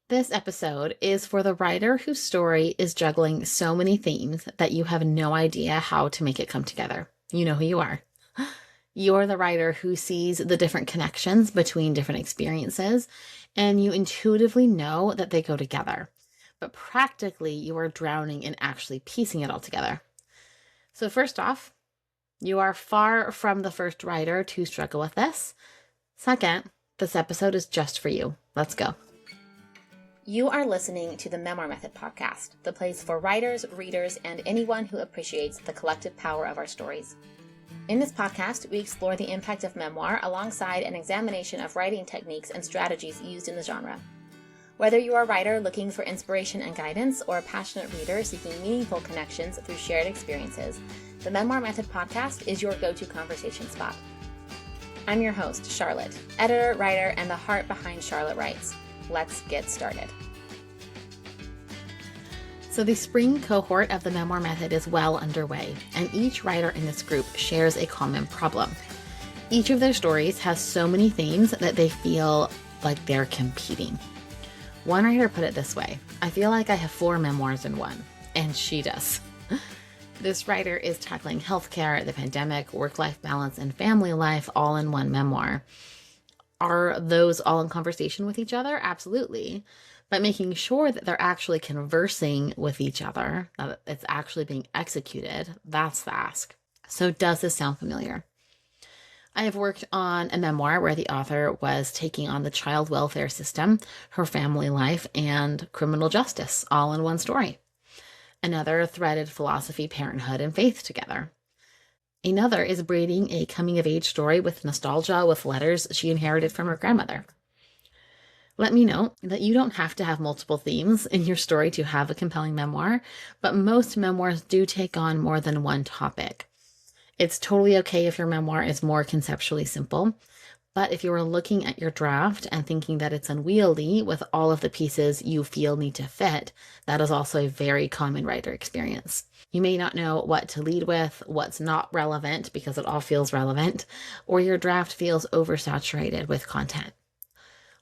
This episode is for the writer whose story is juggling so many themes that you have no idea how to make it come together. You know who you are. You're the writer who sees the different connections between different experiences, and you intuitively know that they go together. But practically, you are drowning in actually piecing it all together. So first off, you are far from the first writer to struggle with this. Second, this episode is just for you. Let's go. You are listening to the Memoir Method podcast, the place for writers, readers, and anyone who appreciates the collective power of our stories. In this podcast, we explore the impact of memoir alongside an examination of writing techniques and strategies used in the genre. Whether you are a writer looking for inspiration and guidance or a passionate reader seeking meaningful connections through shared experiences, the Memoir Method podcast is your go-to conversation spot. I'm your host, Charlotte, editor, writer, and the heart behind Charlotte Writes. Let's get started. So the spring cohort of the Memoir Method is well underway, and each writer in this group shares a common problem. Each of their stories has so many themes that they feel like they're competing. One writer put it this way: I feel like I have 4 memoirs in one, and she does. This writer is tackling healthcare, the pandemic, work-life balance, and family life all in one memoir. Are those all in conversation with each other? Absolutely. But making sure that they're actually conversing with each other, that it's actually being executed, that's the ask. So does this sound familiar? I have worked on a memoir where the author was taking on the child welfare system, her family life, and criminal justice all in one story. Another threaded philosophy, parenthood, and faith together. Another is braiding a coming-of-age story with nostalgia with letters she inherited from her grandmother. Let me know that you don't have to have multiple themes in your story to have a compelling memoir, but most memoirs do take on more than one topic. It's totally okay if your memoir is more conceptually simple, but if you are looking at your draft and thinking that it's unwieldy with all of the pieces you feel need to fit, that is also a very common writer experience. You may not know what to lead with, what's not relevant because it all feels relevant, or your draft feels oversaturated with content.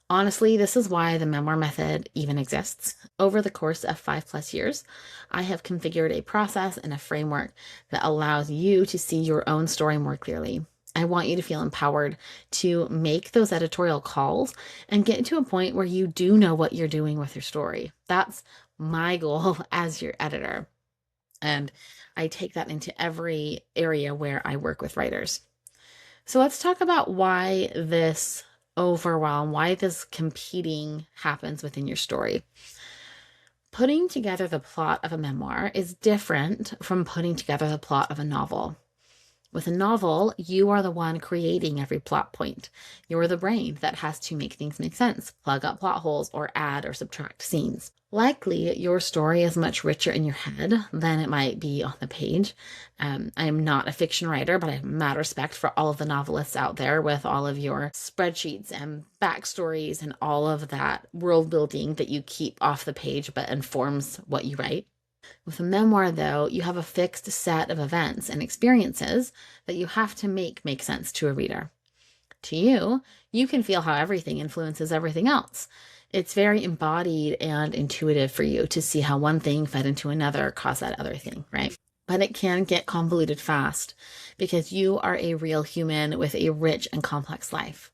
Honestly, this is why the Memoir Method even exists. Over the course of 5+ years, I have configured a process and a framework that allows you to see your own story more clearly. I want you to feel empowered to make those editorial calls and get to a point where you do know what you're doing with your story. That's my goal as your editor. And I take that into every area where I work with writers. So let's talk about why this overwhelm, why this competing happens within your story. Putting together the plot of a memoir is different from putting together the plot of a novel. With a novel, you are the one creating every plot point. You're the brain that has to make things make sense, plug up plot holes, or add or subtract scenes. Likely, your story is much richer in your head than it might be on the page. I am not a fiction writer, but I have mad respect for all of the novelists out there with all of your spreadsheets and backstories and all of that world building that you keep off the page but informs what you write. With a memoir, though, you have a fixed set of events and experiences that you have to make sense to a reader. To you, you can feel how everything influences everything else. It's very embodied and intuitive for you to see how one thing fed into another caused that other thing, right? But it can get convoluted fast because you are a real human with a rich and complex life.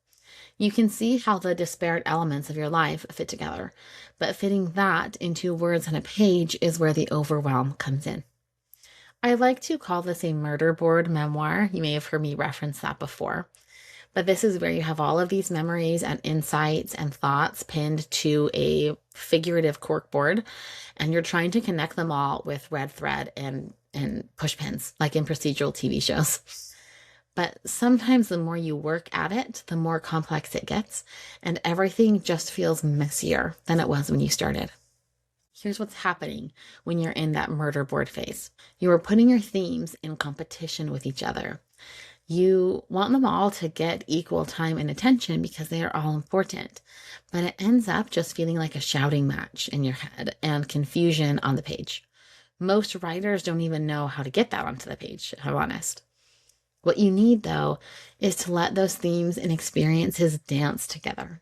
You can see how the disparate elements of your life fit together, but fitting that into words on a page is where the overwhelm comes in. I like to call this a murder board memoir. You may have heard me reference that before. But this is where you have all of these memories and insights and thoughts pinned to a figurative corkboard, and you're trying to connect them all with red thread and push pins, like in procedural TV shows. But sometimes the more you work at it, the more complex it gets, and everything just feels messier than it was when you started. Here's what's happening when you're in that murder board phase. You are putting your themes in competition with each other. You want them all to get equal time and attention because they are all important, but it ends up just feeling like a shouting match in your head and confusion on the page. Most writers don't even know how to get that onto the page, if I'm honest. What you need, though, is to let those themes and experiences dance together.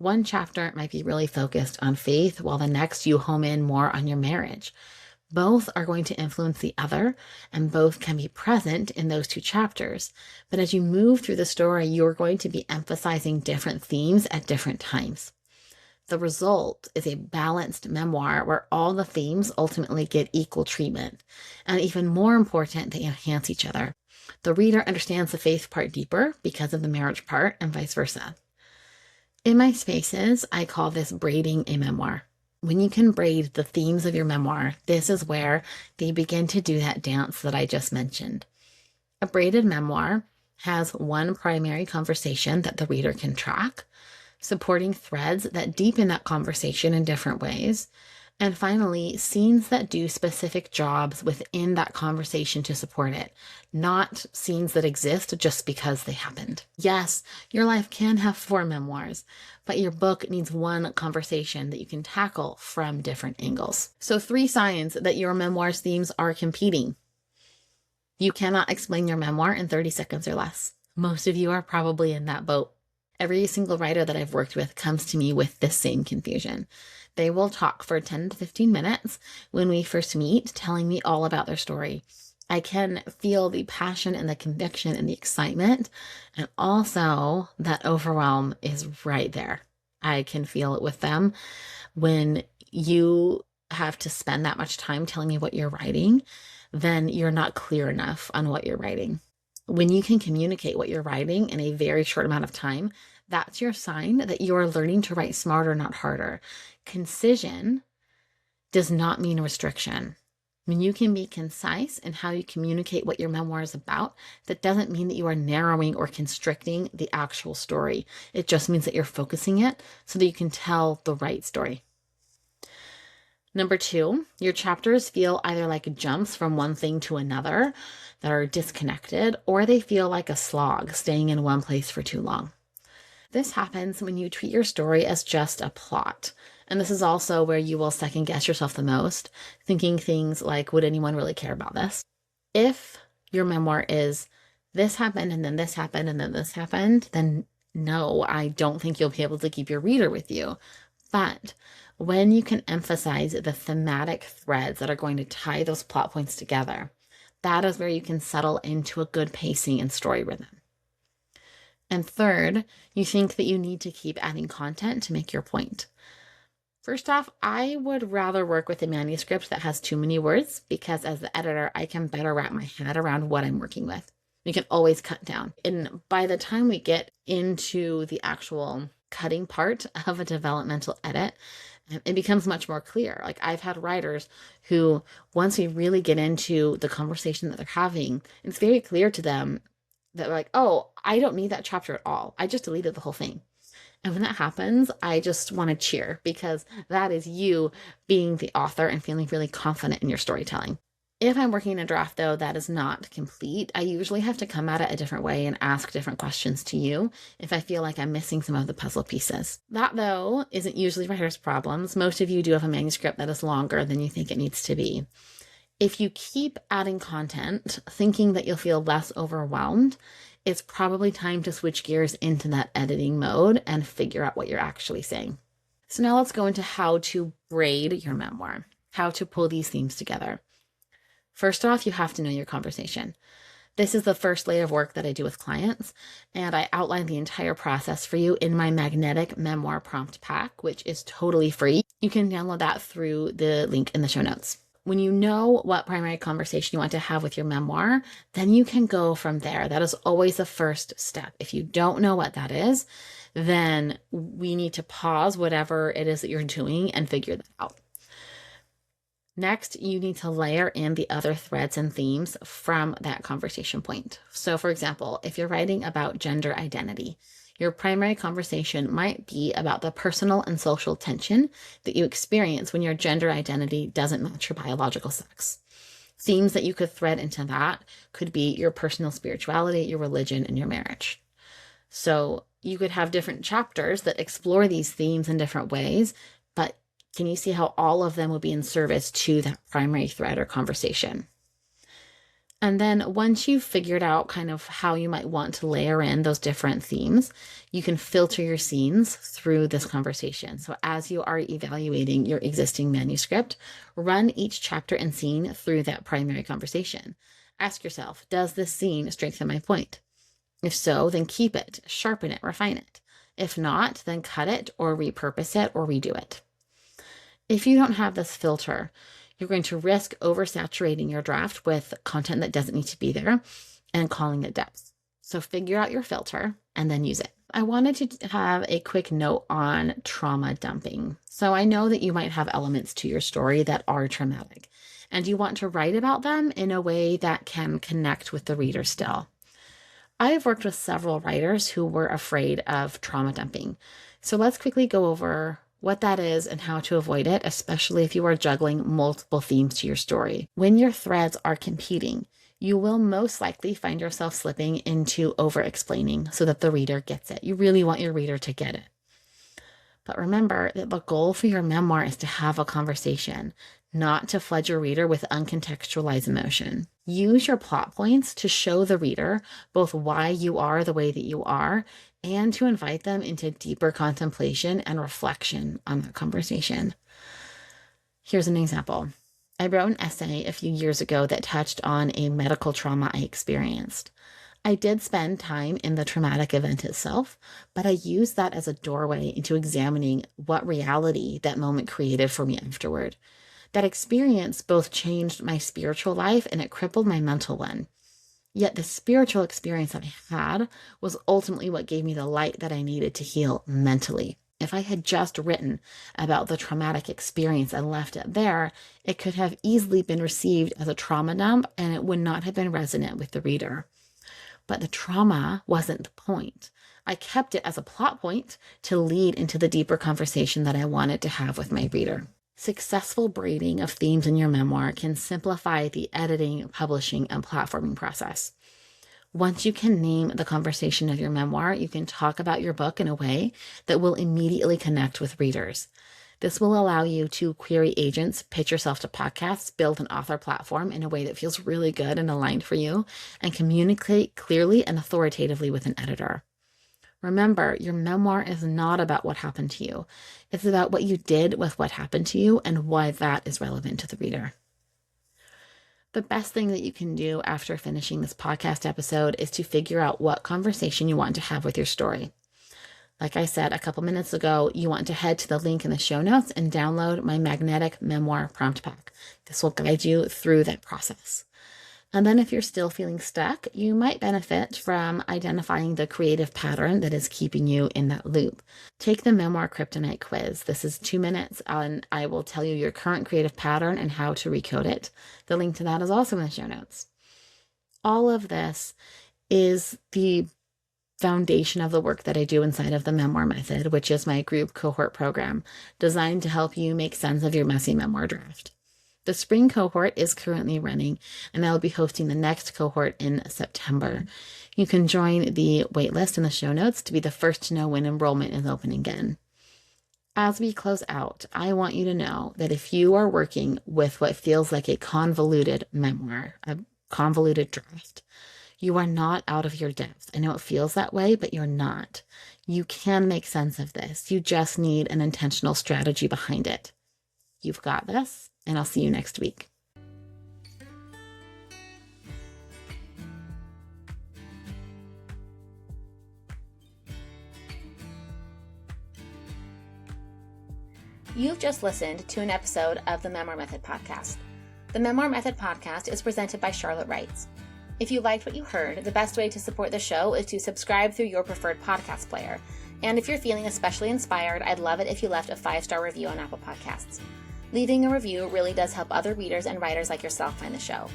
One chapter might be really focused on faith, while the next you home in more on your marriage. Both are going to influence the other, and both can be present in those two chapters. But as you move through the story, you're going to be emphasizing different themes at different times. The result is a balanced memoir where all the themes ultimately get equal treatment. And even more important, they enhance each other. The reader understands the faith part deeper because of the marriage part, and vice versa. In my spaces, I call this braiding a memoir. When you can braid the themes of your memoir, this is where they begin to do that dance that I just mentioned. A braided memoir has one primary conversation that the reader can track, supporting threads that deepen that conversation in different ways, and finally, scenes that do specific jobs within that conversation to support it, not scenes that exist just because they happened. Yes, your life can have 4 memoirs, but your book needs one conversation that you can tackle from different angles. So 3 signs that your memoir's themes are competing. You cannot explain your memoir in 30 seconds or less. Most of you are probably in that boat. Every single writer that I've worked with comes to me with this same confusion. They will talk for 10 to 15 minutes when we first meet, telling me all about their story. I can feel the passion and the conviction and the excitement, and also that overwhelm is right there. I can feel it with them. When you have to spend that much time telling me what you're writing, then you're not clear enough on what you're writing. When you can communicate what you're writing in a very short amount of time, that's your sign that you are learning to write smarter, not harder. Concision does not mean restriction. When you can be concise in how you communicate what your memoir is about, that doesn't mean that you are narrowing or constricting the actual story. It just means that you're focusing it so that you can tell the right story. Number 2, your chapters feel either like jumps from one thing to another that are disconnected, or they feel like a slog staying in one place for too long. This happens when you treat your story as just a plot. And this is also where you will second guess yourself the most, thinking things like, would anyone really care about this? If your memoir is this happened and then this happened and then this happened, then no, I don't think you'll be able to keep your reader with you. But when you can emphasize the thematic threads that are going to tie those plot points together, that is where you can settle into a good pacing and story rhythm. And third, you think that you need to keep adding content to make your point. First off, I would rather work with a manuscript that has too many words, because as the editor, I can better wrap my head around what I'm working with. You can always cut down. And by the time we get into the actual cutting part of a developmental edit, it becomes much more clear. Like, I've had writers who, once we really get into the conversation that they're having, it's very clear to them that they're like, oh, I don't need that chapter at all. I just deleted the whole thing. And when that happens, I just want to cheer, because that is you being the author and feeling really confident in your storytelling. If I'm working in a draft, though, that is not complete, I usually have to come at it a different way and ask different questions to you if I feel like I'm missing some of the puzzle pieces. That, though, isn't usually writers' problems. Most of you do have a manuscript that is longer than you think it needs to be. If you keep adding content, thinking that you'll feel less overwhelmed, it's probably time to switch gears into that editing mode and figure out what you're actually saying. So now let's go into how to braid your memoir, how to pull these themes together. First off, you have to know your conversation. This is the first layer of work that I do with clients, and I outline the entire process for you in my magnetic memoir prompt pack, which is totally free. You can download that through the link in the show notes. When you know what primary conversation you want to have with your memoir, then you can go from there. That is always the first step. If you don't know what that is, then we need to pause whatever it is that you're doing and figure that out. Next, you need to layer in the other threads and themes from that conversation point. So, for example, if you're writing about gender identity, your primary conversation might be about the personal and social tension that you experience when your gender identity doesn't match your biological sex. Themes that you could thread into that could be your personal spirituality, your religion, and your marriage. So you could have different chapters that explore these themes in different ways, but can you see how all of them will be in service to that primary thread or conversation? And then once you've figured out kind of how you might want to layer in those different themes, you can filter your scenes through this conversation. So as you are evaluating your existing manuscript, run each chapter and scene through that primary conversation. Ask yourself, does this scene strengthen my point? If so, then keep it, sharpen it, refine it. If not, then cut it or repurpose it or redo it. If you don't have this filter, you're going to risk oversaturating your draft with content that doesn't need to be there and calling it depth. So figure out your filter and then use it. I wanted to have a quick note on trauma dumping. So I know that you might have elements to your story that are traumatic, and you want to write about them in a way that can connect with the reader still. I have worked with several writers who were afraid of trauma dumping. So let's quickly go over what that is and how to avoid it, especially if you are juggling multiple themes to your story. When your threads are competing, you will most likely find yourself slipping into over-explaining so that the reader gets it. You really want your reader to get it. But remember that the goal for your memoir is to have a conversation, not to flood your reader with uncontextualized emotion. Use your plot points to show the reader both why you are the way that you are and to invite them into deeper contemplation and reflection on that conversation. Here's an example. I wrote an essay a few years ago that touched on a medical trauma I experienced. I did spend time in the traumatic event itself, but I used that as a doorway into examining what reality that moment created for me afterward. That experience both changed my spiritual life and it crippled my mental one. Yet the spiritual experience that I had was ultimately what gave me the light that I needed to heal mentally. If I had just written about the traumatic experience and left it there, it could have easily been received as a trauma dump and it would not have been resonant with the reader. But the trauma wasn't the point. I kept it as a plot point to lead into the deeper conversation that I wanted to have with my reader. Successful braiding of themes in your memoir can simplify the editing, publishing, and platforming process. Once you can name the conversation of your memoir, you can talk about your book in a way that will immediately connect with readers. This will allow you to query agents, pitch yourself to podcasts, build an author platform in a way that feels really good and aligned for you, and communicate clearly and authoritatively with an editor. Remember, your memoir is not about what happened to you. It's about what you did with what happened to you and why that is relevant to the reader. The best thing that you can do after finishing this podcast episode is to figure out what conversation you want to have with your story. Like I said a couple minutes ago, you want to head to the link in the show notes and download my magnetic memoir prompt pack. This will guide you through that process. And then if you're still feeling stuck, you might benefit from identifying the creative pattern that is keeping you in that loop. Take the Memoir Kryptonite Quiz. This is 2 minutes, and I will tell you your current creative pattern and how to recode it. The link to that is also in the show notes. All of this is the foundation of the work that I do inside of the Memoir Method, which is my group cohort program designed to help you make sense of your messy memoir draft. The spring cohort is currently running, and I'll be hosting the next cohort in September. You can join the waitlist in the show notes to be the first to know when enrollment is open again. As we close out, I want you to know that if you are working with what feels like a convoluted memoir, a convoluted draft, you are not out of your depth. I know it feels that way, but you're not. You can make sense of this. You just need an intentional strategy behind it. You've got this. And I'll see you next week. You've just listened to an episode of the Memoir Method podcast. The Memoir Method podcast is presented by Charlotte Writes. If you liked what you heard, the best way to support the show is to subscribe through your preferred podcast player. And if you're feeling especially inspired, I'd love it if you left a 5-star review on Apple Podcasts. Leaving a review really does help other readers and writers like yourself find the show.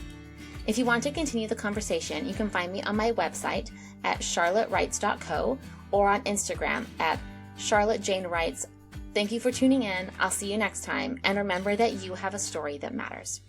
If you want to continue the conversation, you can find me on my website at charlottewrites.co or on Instagram at charlottejanewrites. Thank you for tuning in. I'll see you next time. And remember that you have a story that matters.